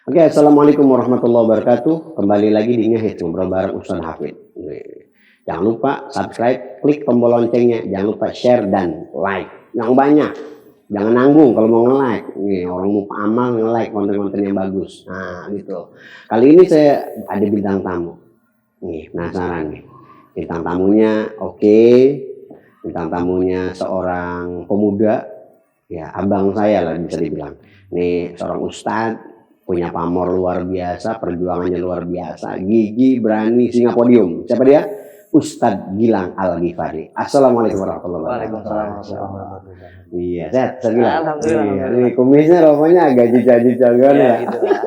Oke, assalamualaikum warahmatullahi wabarakatuh. Kembali lagi di Ngehit ngobrol bareng Ustaz Hafid. Jangan lupa subscribe, klik tombol loncengnya, jangan lupa share dan like yang banyak. Jangan nanggung kalau mau nge-like. Nih, orang mau amal nge-like konten-konten yang bagus. Nah, gitu. Kali ini saya ada bintang tamu. Nih, penasaran nih. Bintang tamunya oke. Bintang tamunya seorang pemuda, ya abang saya lah bisa dibilang. Nih seorang ustadz, punya pamor luar biasa, perjuangannya luar biasa, gigi, berani, singa podium. Siapa dia? Ustadz Gilang Al-Ghifari. Assalamualaikum warahmatullahi wabarakatuh. Waalaikumsalam. Iya, sehat, Ustadz Gilang. Alhamdulillah. Iya, ini kumisnya romanya agak jijak-jijak kan ya. Gitu lah.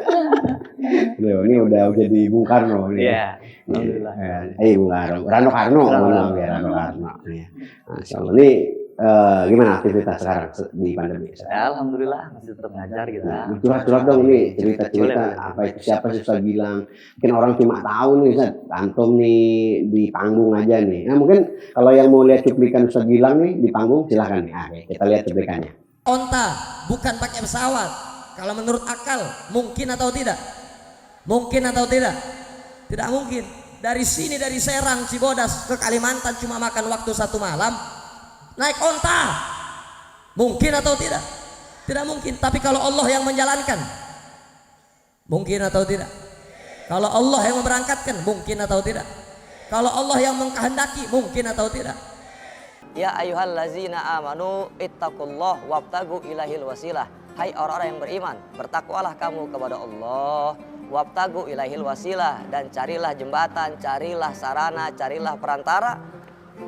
Loh, ini udah jadi Bung Karno nih. Iya. Alhamdulillah. Bung Karno, Rano Karno, Rano Karno. Iya. Masya Allah. Ini gimana aktivitas sekarang di pandemi? Alhamdulillah masih tetap ngajar gitu. Curhat-curhat dong nih, cerita-cerita apa itu, siapa sih Ustaz Gilang? Mungkin orang cuma tahu nih Ustaz, antum nih di panggung aja nih. Nah mungkin kalau yang mau lihat cuplikan Ustaz Gilang nih di panggung silahkan nih. Kita lihat cuplikannya. Onta bukan pakai pesawat. Kalau menurut akal mungkin atau tidak? Mungkin atau tidak? Tidak mungkin. Dari sini dari Serang Cibodas ke Kalimantan cuma makan waktu 1 malam. Naik onta. Mungkin atau tidak? Tidak mungkin. Tapi kalau Allah yang menjalankan, mungkin atau tidak? Kalau Allah yang memberangkatkan, mungkin atau tidak? Kalau Allah yang mengkehendaki, mungkin atau tidak? Ya ayyuhallazina amanu ittaqullah wabtagu ilahil wasilah. Hai orang-orang yang beriman, bertakwalah kamu kepada Allah, wabtagu ilahil wasilah, dan carilah jembatan, carilah sarana, carilah perantara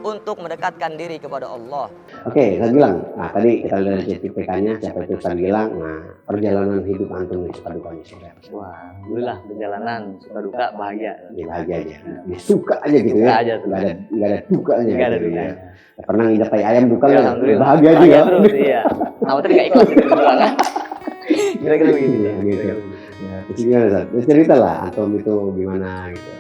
untuk mendekatkan diri kepada Allah. Oke, Ustaz Gilang. Nah, tadi kita lihat cuplikannya siapa itu Ustaz Gilang. Nah, perjalanan hidup antum nih suka dukanya seperti apa? Wah, alhamdulillah perjalanan suka duka bahagia. Ya, bahagia aja. Ya, suka aja gitu Suka ya. aja tuh. Nggak ada dukanya. Nggak ada gitu dukanya. ya. Pernah nginjak tai ayam duka Ya, nggak? alhamdulillah. Bahagia aja ya. Terus, iya. Nah, tadi nggak ikhlas gitu kan. Kira-kira begitu. Iya, gitu. Ya, terus gimana Ustaz? Cerita lah antum itu gimana gitu.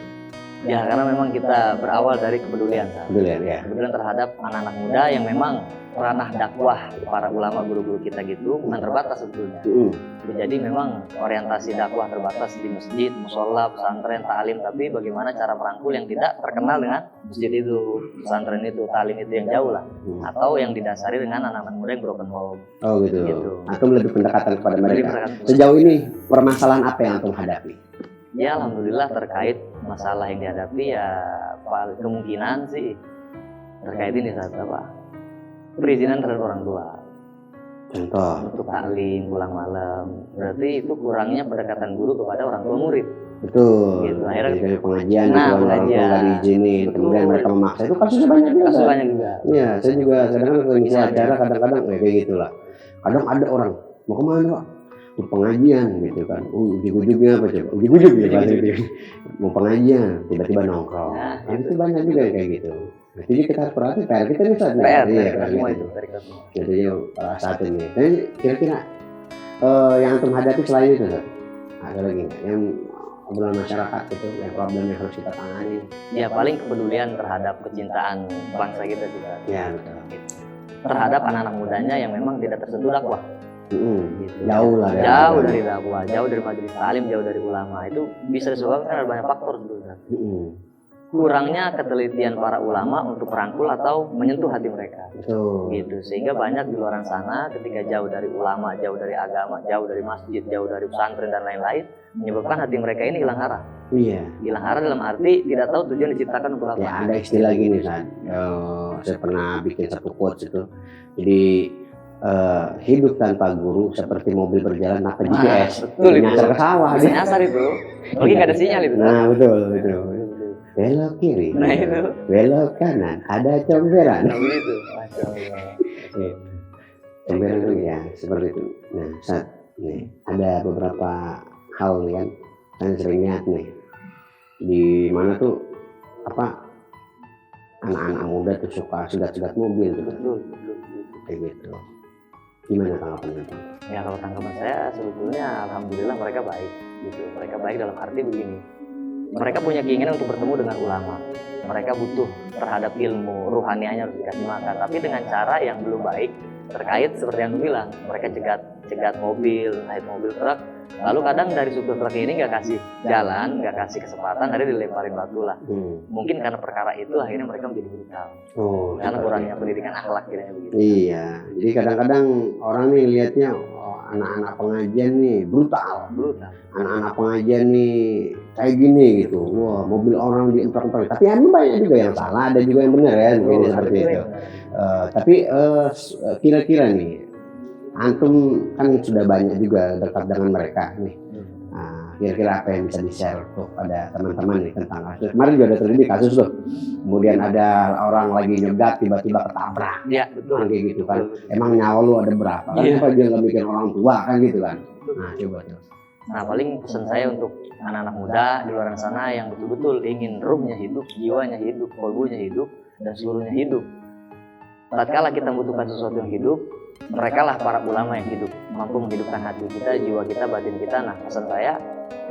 Ya, karena memang kita berawal dari kepedulian, San. Kepedulian ya. Kepedulian terhadap anak-anak muda yang memang ranah dakwah para ulama guru-guru kita gitu bukan terbatas sebetulnya. Jadi memang orientasi dakwah terbatas di masjid, musola, pesantren, ta'lim, tapi bagaimana cara merangkul yang tidak terkenal dengan masjid itu, pesantren itu, ta'lim itu yang jauh lah, atau yang didasari dengan anak-anak muda yang broken home. Oh gitu. Gitu. Antum lebih pendekatan kepada mereka. pendekatan. Sejauh ini permasalahan apa yang antum hadapi? Ya alhamdulillah terkait masalah yang dihadapi ya kemungkinan sih terkait ini saat apa? Perizinan terhadap orang tua. Contoh. Untuk taklim pulang malam, berarti itu kurangnya pendekatan guru kepada orang tua murid. Betul. Gitu, akhirnya Jadi pengajian, nah, gitu, orang tua pengajian. nggak diizinin, Betul. kemudian mereka memaksa. Itu kasusnya banyak juga. Kasus banyak juga. Iya, saya juga kadang-kadang kalau ngisi acara kadang-kadang kayak gitulah. Kadang ada orang mau kemana Pak? Mau pengajian gitu kan. Uji-ujubnya apa coba? Uji-ujub ya bahasa itu. Mau pengajian, tiba-tiba nongkrong. Nah, Itu banyak juga yang kayak gitu. Jadi kita harus perhatikan PR kita nih Ustaz. PR, Iya, PR semua gitu. itu. PR kita semua. Jadi salah satu nih. Dan kira-kira yang antum hadapi selain itu Ustaz? Ada lagi nggak yang obrolan masyarakat itu yang problem yang harus kita tangani? Ya paling kepedulian terhadap kecintaan bangsa kita juga. Ya betul. Terhadap anak-anak mudanya yang memang tidak tersentuh dakwah. Gitu. Jauh lah. Jauh dari dakwah, jauh dari majelis taklim, jauh dari ulama. Itu bisa disebabkan karena banyak faktor sebetulnya. Kurangnya ketelitian para ulama untuk merangkul atau menyentuh hati mereka. Betul. Gitu. Sehingga banyak di luar sana ketika jauh dari ulama, jauh dari agama, jauh dari masjid, jauh dari pesantren dan lain-lain, menyebabkan hati mereka ini hilang arah. Iya. Hilang arah dalam arti tidak tahu tujuan diciptakan untuk apa. Ya ada istilah gini San. Saya pernah bikin satu quotes itu. Jadi hidup tanpa guru seperti mobil berjalan tanpa GPS. Betul itu. Nyasar ke sawah. Bisa nyasar itu. Lagi nggak ada sinyal itu. Nah betul. Belok kiri, Nah itu. belok kanan, ada comberan. Nah begitu. Masya Allah. Comberan itu ya seperti itu. Nah saat nih ada beberapa hal nih kan, saya sering lihat nih di mana tuh apa anak-anak muda tuh suka sedat-sedat mobil tuh. Betul. Kayak gitu. Gimana tanggapannya Pak? Ya kalau tanggapan saya sebetulnya alhamdulillah mereka baik gitu. Mereka baik dalam arti begini. Mereka punya keinginan untuk bertemu dengan ulama. Mereka butuh terhadap ilmu, ruhanianya harus dikasih makan. Tapi dengan cara yang belum baik, terkait seperti yang gue bilang, mereka cegat mobil, naik mobil truk, lalu kadang dari supir truk ini nggak kasih jalan, nggak kasih kesempatan, akhirnya dilemparin batu lah. Mungkin karena perkara itu akhirnya mereka menjadi brutal. Karena kurangnya pendidikan akhlak kiranya begitu. Iya, jadi kadang-kadang orang nih lihatnya anak-anak pengajian nih brutal. Anak-anak pengajian nih kayak gini gitu. Wah, mobil orang dientok-entok. Tapi emang banyak juga yang salah, ada juga yang benar ya, mungkin seperti itu. Tapi kira-kira nih, antum kan sudah banyak juga dekat dengan mereka nih. Kira-kira apa yang bisa di-share tuh pada teman-teman nih tentang kasus? Kemarin juga ada terjadi kasus tuh. Kemudian ada orang lagi nyegat tiba-tiba ketabrak. Iya, betul. Kayak gitu kan. Emang nyawa lu ada berapa? Kan apa dia nggak mikir orang tua kan gitu kan. Nah, coba tuh. Nah, paling pesan saya untuk anak-anak muda di luar sana yang betul-betul ingin ruhnya hidup, jiwanya hidup, kolbunya hidup, dan seluruhnya hidup. Tatkala kita membutuhkan sesuatu yang hidup, mereka lah para ulama yang hidup, mampu menghidupkan hati kita, jiwa kita, batin kita. Nah, pesan saya,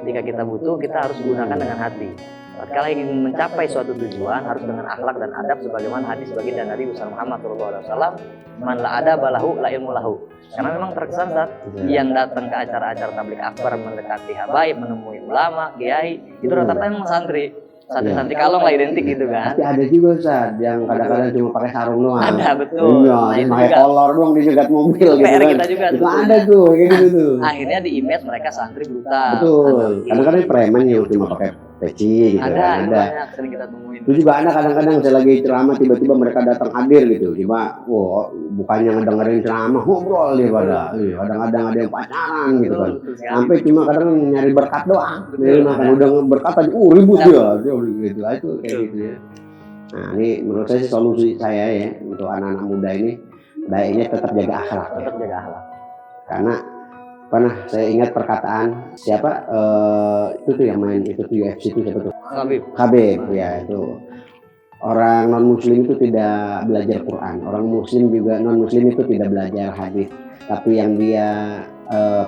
ketika kita butuh, kita harus gunakan dengan hati. Tatkala ingin mencapai suatu tujuan, harus dengan akhlak dan adab sebagaimana hadis baginda Nabi Muhammad SAW, man la adaba lahu la ilmu lahu. Karena memang terkesan saat yang datang ke acara-acara tabligh akbar mendekati habaib, menemui ulama, kiai, itu rata-rata memang santri kalong lah identik gitu kan. Tapi ada juga Ustaz yang kadang-kadang cuma pakai sarung doang. Ada, betul. Iya, pakai kolor doang dijegat mobil gitu kan. Kita juga itu ada tuh kayak gitu tuh. Akhirnya di image mereka santri brutal. Betul. Kadang-kadang preman yang cuma pakai peci gitu kan. Ada. Banyak sering kita temuin. Itu juga ada kadang-kadang saya lagi ceramah tiba-tiba mereka datang hadir gitu. Cuma bukannya ngedengerin ceramah, ngobrol dia pada. Kadang-kadang ada yang pacaran gitu kan. Sampai cuma kadang nyari berkat doang. Nah, udah berkat aja ribut dia gitu. Itu kayak gitu ya. Nah, ini menurut saya sih solusi saya ya untuk anak-anak muda ini baiknya tetap jaga akhlak. Karena pernah saya ingat perkataan siapa itu tuh yang main itu tuh UFC itu siapa tuh? Khabib ya itu. Orang non muslim itu tidak belajar Quran, orang muslim juga non muslim itu tidak belajar hadis, tapi yang dia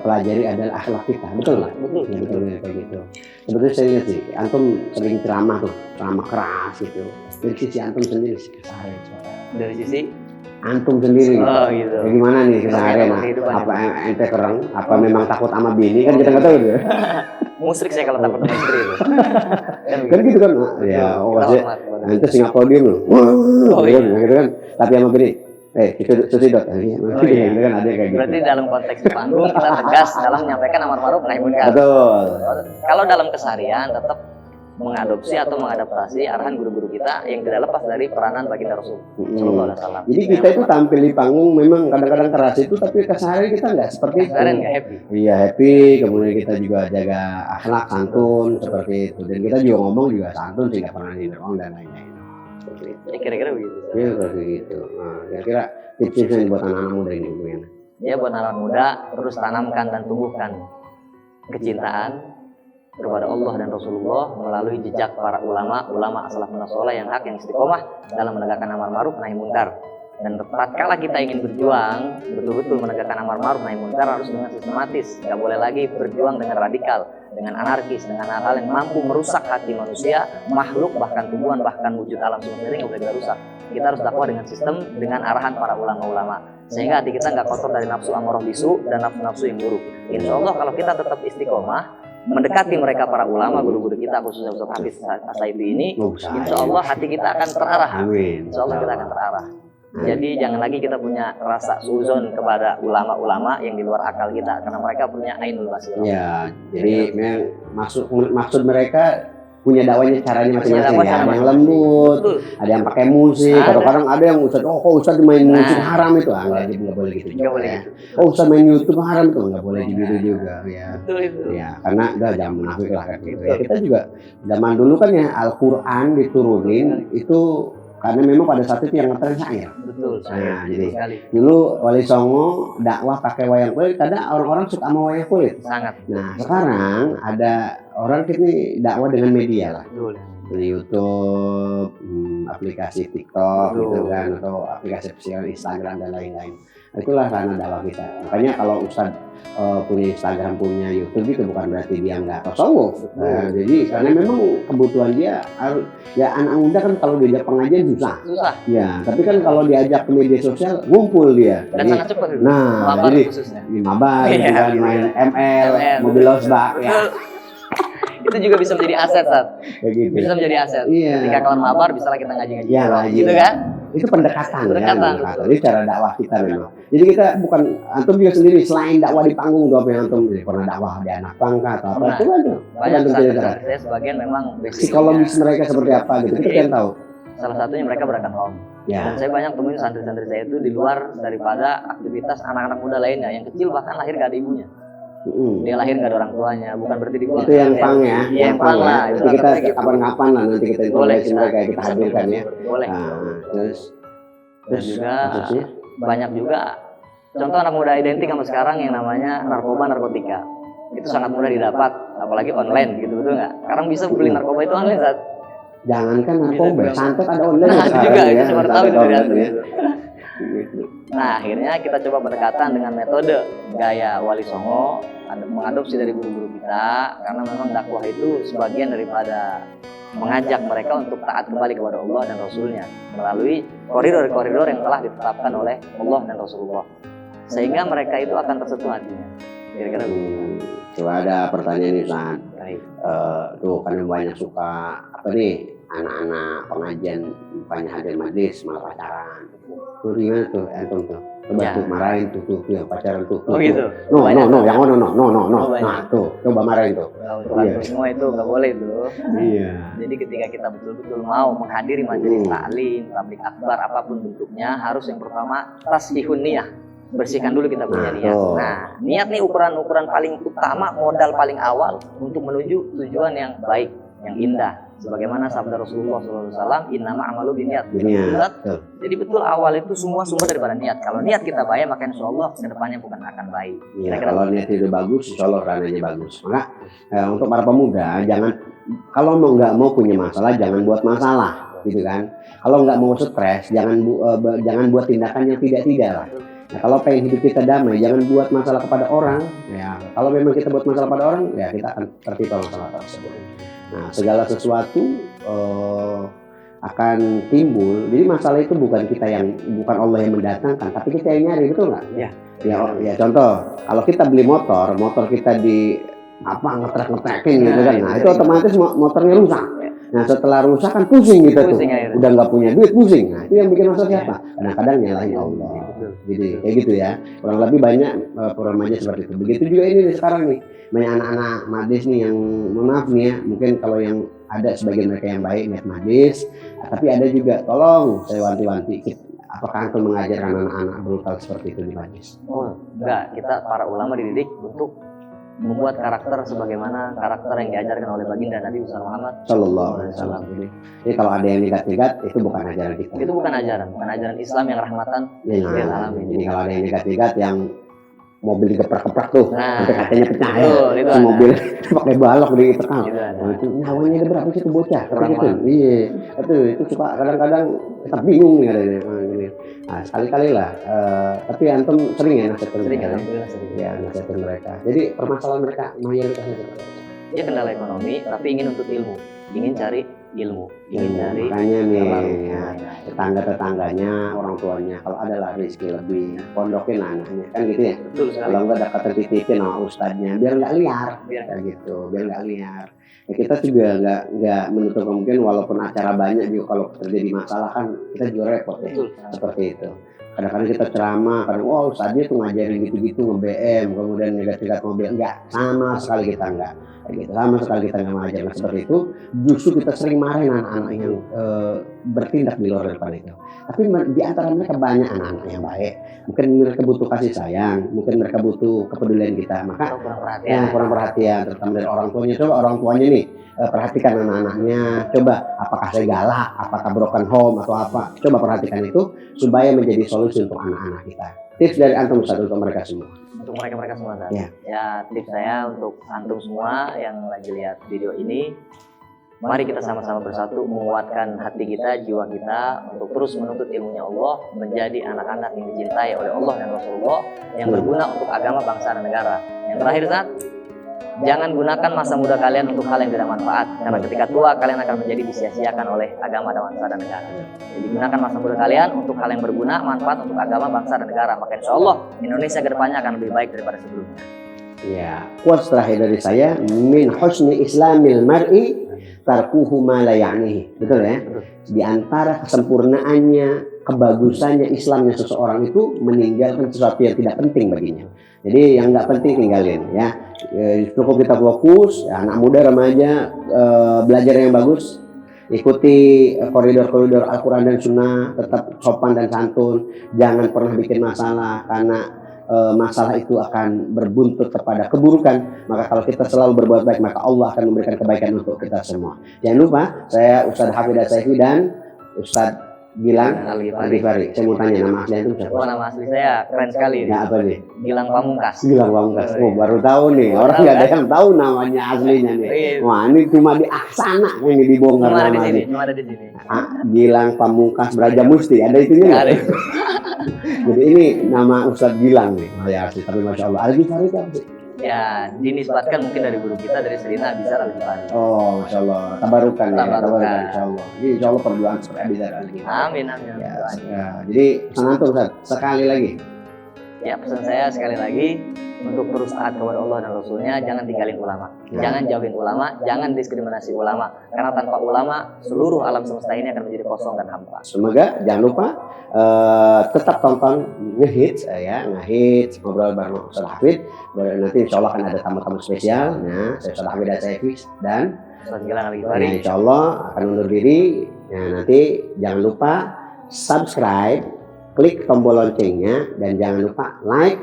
pelajari adalah akhlak kita, betul nggak? Betul kayak gitu. Sebetulnya saya lihat sih, antum sering ceramah keras gitu. Dari sisi antum sendiri sih keseharian. Dari sisi antum sendiri gitu. Gitu. Ya, gimana nih keseharian? Apa ente kereng? Apa memang takut sama bini kan kita nggak tahu gitu. Musrik saya kalau takut sama istri itu. Kan gitu kan? Ya, ente Singapura diem loh. Gitu kan. Tapi sama bini, itu susidot. Gitu kan ada kayak gitu. Berarti dalam konteks di panggung kita tegas dalam menyampaikan amar ma'ruf nahi munkar. Betul. Kalau dalam keseharian tetap mengadopsi atau mengadaptasi arahan guru-guru kita yang tidak lepas dari peranan baginda Rasul Sallallahu Alaihi Wasallam. Jadi kita itu tampil di panggung memang kadang-kadang keras itu, tapi keseharian kita nggak seperti itu. Keseharian nggak happy. Iya happy, kemudian kita juga jaga akhlak santun seperti itu, dan kita juga ngomong juga santun, tidak pernah didorong dan lain-lain. Ya, kira-kira begitu. Iya seperti itu. Nah, kira-kira tips-tipsnya buat anak-anak muda ini gimana? Ya buat anak muda terus tanamkan dan tumbuhkan kecintaan kepada Allah dan Rasulullah melalui jejak para ulama as-salafun saleh yang hak, yang istiqomah dalam menegakkan amar ma'ruf nahi munkar. Dan tatkala kita ingin berjuang betul-betul menegakkan amar ma'ruf nahi munkar harus dengan sistematis, nggak boleh lagi berjuang dengan radikal, dengan anarkis, dengan hal-hal yang mampu merusak hati manusia, makhluk, bahkan tumbuhan, bahkan wujud alam semesta nggak boleh kita rusak. Kita harus dakwah dengan sistem, dengan arahan para ulama-ulama, sehingga hati kita nggak kotor dari nafsu amarah bisu dan nafsu-nafsu yang buruk. Insya Allah kalau kita tetap istiqomah mendekati mereka para ulama, guru-guru kita khususnya Ustaz Hafiz As-Saifi ini, insya Allah hati kita akan terarah. Amin. Insya Allah kita akan terarah. Jadi jangan lagi kita punya rasa suzon kepada ulama-ulama yang di luar akal kita, karena mereka punya ainul basirah. Ya, jadi memang maksud mereka punya dakwanya caranya masing-masing ya. Ada yang lembut, ada yang pakai musik, kadang-kadang ada yang Ustaz main musik haram itu nggak boleh gitu juga ya. Ustaz main YouTube haram itu nggak boleh gitu juga ya. Ya, karena udah zaman munafik lah kayak gitu ya. Kita juga zaman dulu kan ya Al-Quran diturunin itu karena memang pada saat itu yang ngetren syair. Betul. Nah, jadi dulu Wali Songo dakwah pakai wayang kulit, karena orang-orang suka sama wayang kulit. Sangat. Nah, sekarang ada orang ini dakwah dengan media lah. Betul. Di YouTube, aplikasi TikTok gitu kan, atau aplikasi Instagram dan lain-lain. Itulah ranah dakwah kita. Makanya kalau Ustadz punya Instagram, punya YouTube itu bukan berarti dia nggak tasawuf. Jadi karena memang kebutuhan dia harus, ya anak muda kan kalau diajak pengajian susah. Ya, tapi kan kalau diajak ke media sosial ngumpul dia. Dan Jadi, sangat cepat. nah, Mabar jadi khususnya. di mabar, Iya, gitu kan, main ML, mobil losbak, ya. Itu juga bisa menjadi aset, Sat. Kayak gitu. Bisa menjadi aset. Iya. Ketika kelar mabar, bisa lah kita ngaji-ngaji. Iya, ngaji. Gitu kan? Itu pendekatan. Pendekatan. Ya, ini cara dakwah kita memang. Jadi kita bukan, antum juga sendiri selain dakwah di panggung, doa yang antum pernah dakwah di anak pangkat atau apa, itu aja. Banyak Antum cerita. saya sebagian memang basicnya. Psikologis mereka seperti apa gitu, kita kan tahu. Salah satunya mereka berangkat home. Ya. Dan saya banyak temuin santri-santri saya itu di luar daripada aktivitas anak-anak muda lainnya. Yang kecil bahkan lahir gak ada ibunya. Dia lahir gak ada orang tuanya, bukan berarti dibuang. Itu yang pang ya, Iya, yang pang lah. Itu kita kapan-kapan lah nanti kita informasi mereka, kita hadirkan ya. Boleh. Nah, terus juga khususnya? banyak juga contoh anak muda identik sama sekarang yang namanya narkotika. Itu sangat mudah didapat, apalagi online gitu, betul nggak? Sekarang bisa beli narkoba itu online, Sat. Jangankan narkoba, santet ada online Nah, itu juga ya, kita baru tahu santet itu online dari ya. Nah, akhirnya kita coba pendekatan dengan metode gaya Wali Songo, mengadopsi dari guru-guru kita, karena memang dakwah itu sebagian daripada mengajak mereka untuk taat kembali kepada Allah dan Rasulnya melalui koridor-koridor yang telah ditetapkan oleh Allah dan Rasulullah, sehingga mereka itu akan tersentuh hatinya. Kira-kira Coba ada pertanyaan nih, Ustaz. baik. Tuh kan banyak suka apa nih anak-anak pengajian bukannya hadir majlis malah pacaran. Tuh gimana tuh antum tuh? Coba Ya. tuh marahin tuh yang pacaran tuh. Oh gitu. No, Banyak. yang no. Oh, banyak. Nah, tuh coba marahin tuh. Nah, untuk antum semua itu nggak boleh tuh. Iya. Jadi ketika kita betul-betul mau menghadiri majelis taklim, tablik akbar apapun bentuknya, harus yang pertama tasbihun niyah. Bersihkan dulu kita punya niat. Nah, niat nih ukuran paling utama, modal paling awal untuk menuju tujuan yang baik, yang indah. Sebagaimana sabda Rasulullah SAW, innama amalu biniat. Jadi betul awal itu semua sumber daripada niat. Kalau niat kita baik, maka insya Allah kedepannya bukan akan baik. Ya, kalau niat itu bagus, insya Allah ranahnya bagus. Maka untuk para pemuda, jangan kalau nggak mau punya masalah, jangan buat masalah, gitu kan? Kalau nggak mau stres, jangan buat tindakan yang tidak lah. Nah, kalau pengen hidup kita damai, jangan buat masalah kepada orang. Ya, kalau memang kita buat masalah pada orang, ya kita akan tertimpa masalah tersebut. Nah, segala sesuatu akan timbul. Jadi masalah itu bukan Allah yang mendatangkan, tapi kita yang nyari, betul nggak? Ya, contoh, kalau kita beli motor kita di ngetrek-ngetrekin gitu kan. Nah, itu otomatis motornya rusak. Nah, setelah rusak kan pusing gitu tuh. Udah nggak punya duit, pusing. Nah, itu yang bikin masalah siapa? Kadang-kadang nyalahin Allah. Jadi kayak gitu ya. Kurang lebih banyak remaja seperti itu. Begitu juga ini sekarang nih. Banyak anak-anak madis nih yang maaf nih ya, mungkin kalau yang ada sebagian mereka yang baik niat madis, tapi ada juga tolong saya wanti-wanti, apakah antum mengajarkan anak-anak brutal seperti itu di madis? Oh, enggak, kita para ulama dididik untuk membuat karakter sebagaimana karakter yang diajarkan oleh baginda Nabi Muhammad Sallallahu Alaihi Wasallam. Jadi kalau ada yang negat-negat itu bukan ajaran kita. Itu bukan ajaran Islam yang rahmatan lil alamin. Jadi kalau ada yang negat-negat yang mobil dikeprak-keprak tuh, sampai katanya pecah ya. Itu mobil pakai balok ditekan. Itu nyawanya ada berapa sih tuh bocah? Gitu. Iya, itu suka kadang-kadang kita bingung nih adanya. Nah, sekali-kali lah. Tapi antum sering ya nasihatin mereka. Ya, nasihatin mereka. Jadi permasalahan mereka mayoritasnya seperti itu. Dia kendala ekonomi, tapi ingin untuk ilmu, ingin cari ilmu, ingin cari. Makanya nih, ya, tetangga-tetangganya, orang tuanya, kalau ada lah rezeki lebih, pondokin anaknya, kan gitu ya. Betul sekali. Kalau nggak dekat titipin sama ustadznya, biar nggak liar, kayak gitu, biar nggak liar. Ya, kita juga nggak menutup kemungkinan walaupun acara banyak juga kalau terjadi masalah kan kita juga repot ya. Betul. Seperti itu. Kadang-kadang kita ceramah, kadang ustadznya tuh ngajarin gitu-gitu nge-BM, kemudian negatif mobil, enggak, sama sekali kita enggak. Gitu. Sama sekali kita nggak mengajarkan seperti itu, justru kita sering marahin anak-anak yang bertindak di luar daripada itu. Tapi di antara mereka banyak anak-anak yang baik. Mungkin mereka butuh kasih sayang, mungkin mereka butuh kepedulian kita. Maka kurang perhatian, terutama dari orang tuanya. Coba orang tuanya nih perhatikan anak-anaknya. Coba apakah saya galak, apakah broken home atau apa. Coba perhatikan itu supaya menjadi solusi untuk anak-anak kita. Tips dari antum Ustaz untuk mereka semua. Untuk mereka semua, Ya. Ya, tips saya untuk antum semua yang lagi lihat video ini, Mari kita sama-sama bersatu menguatkan hati kita, jiwa kita untuk terus menuntut ilmunya Allah, menjadi anak-anak yang dicintai oleh Allah dan Rasulullah, yang berguna untuk agama, bangsa, dan negara. Yang terakhir, Ustaz, jangan gunakan masa muda kalian untuk hal yang tidak manfaat, karena ketika tua kalian akan menjadi disia-siakan oleh agama dan bangsa dan negara. Jadi gunakan masa muda kalian untuk hal yang berguna, manfaat untuk agama, bangsa, dan negara. Maka insya Allah Indonesia kedepannya akan lebih baik daripada sebelumnya. Ya, quotes terakhir dari saya, min husni islamil mar'i tarkuhu ma la ya'nihi. Betul ya? Di antara kesempurnaannya, kebagusannya Islamnya seseorang itu meninggalkan sesuatu yang tidak penting baginya. Jadi yang nggak penting tinggalin ya. Cukup kita fokus, ya, anak muda remaja belajar yang bagus, ikuti koridor-koridor Al-Quran dan Sunnah, tetap sopan dan santun, jangan pernah bikin masalah karena masalah itu akan berbuntut kepada keburukan. Maka kalau kita selalu berbuat baik, maka Allah akan memberikan kebaikan untuk kita semua. Jangan lupa, saya Ustadz Hafidz Saifi dan Ustadz Gilang Al-Ghifari. Saya mau tanya nama aslinya itu siapa? Oh, nama asli saya keren sekali. Nah, apa nih? Gilang Pamungkas. Gilang Pamungkas. Oh, baru tahu nih. Orang nggak ada yang tahu namanya aslinya nih. Wah, ini cuma di Aksana ini dibongkar Cuma ada di namanya. sini, cuma ada di sini. Gilang Pamungkas Brajamusti. Ada itunya nggak? Ada. Jadi ini nama Ustadz Gilang nih. Oh, ya, tapi Masya Allah. Al-Ghifari itu apa sih? Ya, dinisbatkan mungkin dari guru kita dari Serina Abizar Al-Ghifari. Oh, Masya Allah. Tabarukan ya. Tabarukan. Insya Allah. Jadi Insya Allah perjuangan seperti Abizar Al-Ghifari. Amin, amin. Ya, ya. Jadi senantung Ustadz. Sekali lagi. Ya, pesan saya sekali lagi untuk terus taat kepada Allah dan Rasulnya, jangan tinggalin ulama, jangan jauhin ulama, jangan diskriminasi ulama, karena tanpa ulama seluruh alam semesta ini akan menjadi kosong dan hampa. Semoga jangan lupa tetap tonton Ngehits ya, Ngehits ngobrol bareng Ustadz Hafidz. Nanti insya Allah akan ada tamu-tamu spesial. Nah, saya Ustadz Hafidz Saifi dan Ustadz Gilang Al-Ghifari. Nah, insya Allah akan undur diri. Nah, nanti jangan lupa subscribe, klik tombol loncengnya, dan jangan lupa like,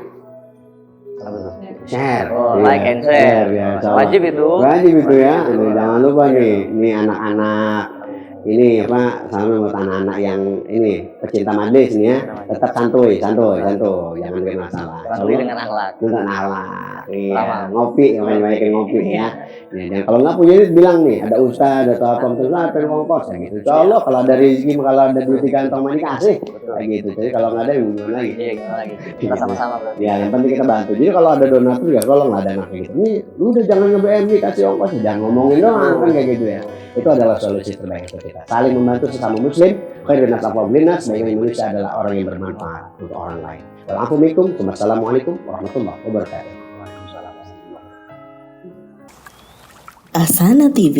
share. Oh, like and share. Ya, insya Allah. Wajib itu. Wajib itu ya. Jangan lupa nih, ini anak-anak ini apa, sama buat anak-anak yang ini pecinta majlis nih ya, tetap santuy, jangan bikin masalah. Santuy dengan akhlak. Dengan akhlak. Iya, ngopi, banyak-banyakin ngopi ya. Dan kalau nggak punya duit bilang nih, ada ustaz atau apa, terus pengen ongkos ya gitu. Insya Allah kalau ada rezeki, kalau ada duit di kantong mah dikasih. Kayak gitu. Jadi kalau nggak ada, gimana lagi? Iya, gimana lagi? Kita sama-sama berarti. Ya, yang penting kita bantu. Jadi kalau ada donatur ya, kalau nggak ada anak gitu, nih lu udah jangan nge-BM nih, kasih ongkos, jangan ngomongin doang kan kayak gitu ya. Itu adalah solusi terbaik untuk kita. Saling membantu sesama muslim. Khairun nas aqwa binas. Sebagai manusia adalah orang yang bermanfaat untuk orang lain. Wassalamualaikum warahmatullahi wabarakatuh. Asana TV.